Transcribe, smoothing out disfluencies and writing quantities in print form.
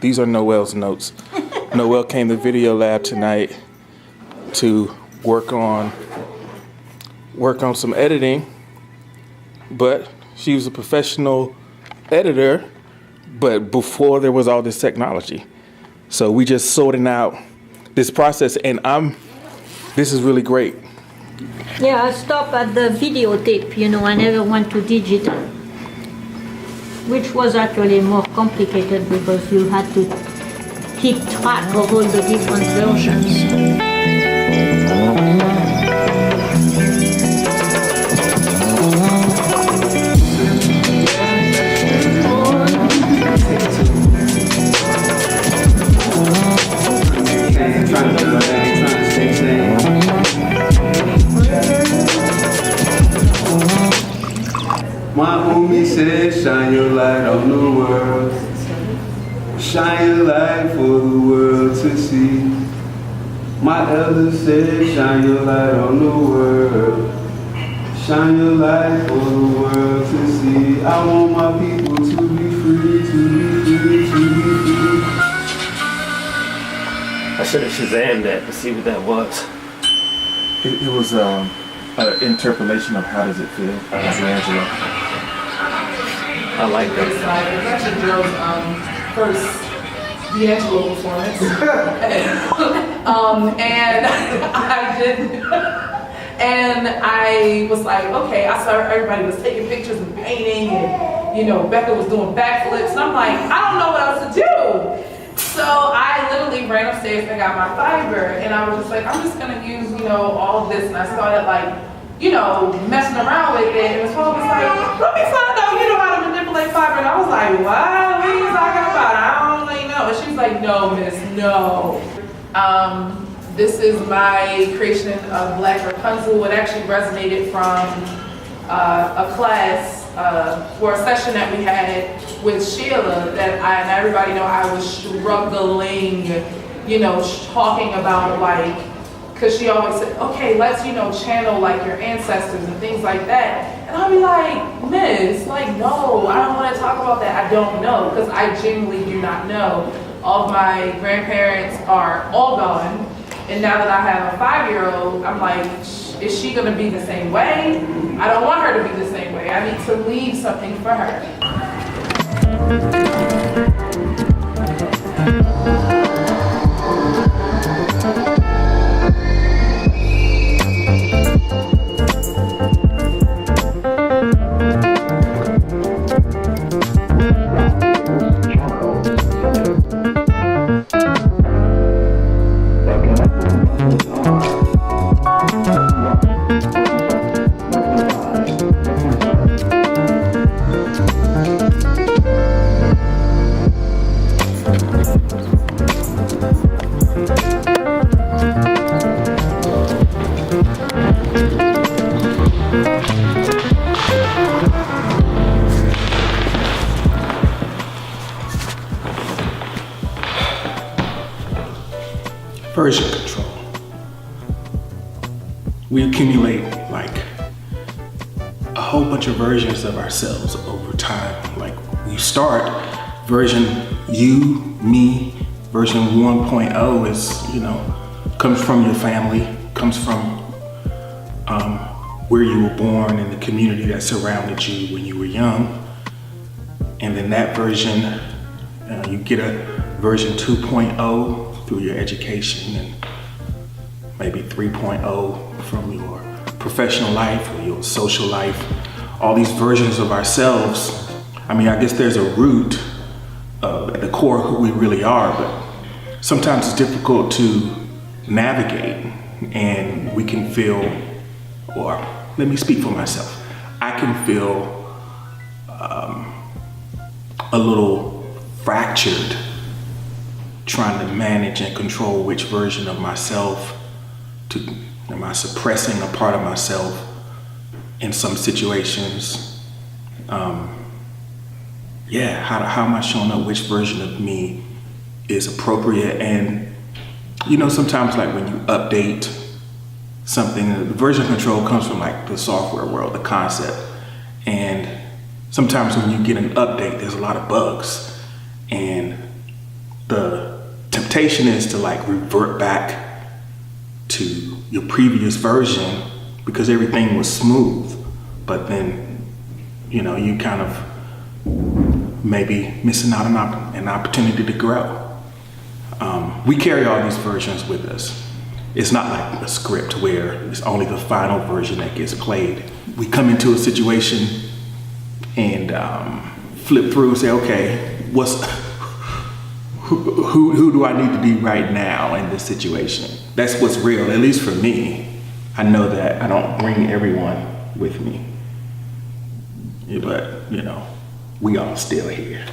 These are Noelle's notes. Noelle came to Video Lab tonight to work on some editing, but she was a professional editor, but before there was all this technology. So we just sorting out this process, and this is really great. Yeah, I stopped at the videotape, I never went to digital, which was actually more complicated because you had to keep track of all the different versions. My homie said, shine your light on the world. Shine your light for the world to see. My elder said, shine your light on the world. Shine your light for the world to see. I want my people to be free, to be free, to be free. I should have Shazammed that to see what that was. It was an interpolation of How Does It Feel, Angela. I like that. It's actually Gerald's first D'Angelo performance. And I was like, okay, I saw everybody was taking pictures and painting, and Becca was doing backflips, and I'm like, I don't know what else to do. So I literally ran upstairs and got my fiber, and I was just like, I'm just gonna use, all of this, and I started messing around with it, and Ms. Paul was like, let me find out you know how to manipulate fiber, and I was like, what are you talking about? I don't really know. And she's like, no, miss, no. This is my creation of Black Rapunzel. It actually resonated from a class for a session that we had with Sheila that and everybody know I was struggling, talking about because she always said, okay, let's, channel your ancestors and things like that. And I'll be like, miss, no, I don't want to talk about that. I don't know, because I genuinely do not know. All of my grandparents are all gone. And now that I have a 5-year-old, I'm like, is she gonna be the same way? I don't want her to be the same way. I need to leave something for her. Version control. We accumulate a whole bunch of versions of ourselves over time. You start version you, me, version 1.0 is, comes from your family, comes from where you were born and the community that surrounded you when you were young. And then that version, you get a version 2.0 through your education, and maybe 3.0 from your professional life or your social life. All these versions of ourselves, I guess there's a root at the core of who we really are, but sometimes it's difficult to navigate, and we can feel, or let me speak for myself, I can feel a little fractured trying to manage and control which version of myself am I suppressing a part of myself in some situations. How am I showing up which version of me is appropriate? And sometimes when you update something, the version control comes from the software world, the concept, and sometimes when you get an update, there's a lot of bugs, and the temptation is to like revert back to your previous version because everything was smooth, but then, you know, you kind of maybe missing out on an opportunity to grow. We carry all these versions with us. It's not like a script where it's only the final version that gets played. We come into a situation and flip through and say, okay, who do I need to be right now in this situation? That's what's real, at least for me. I know that I don't bring everyone with me, but you know, we all still here.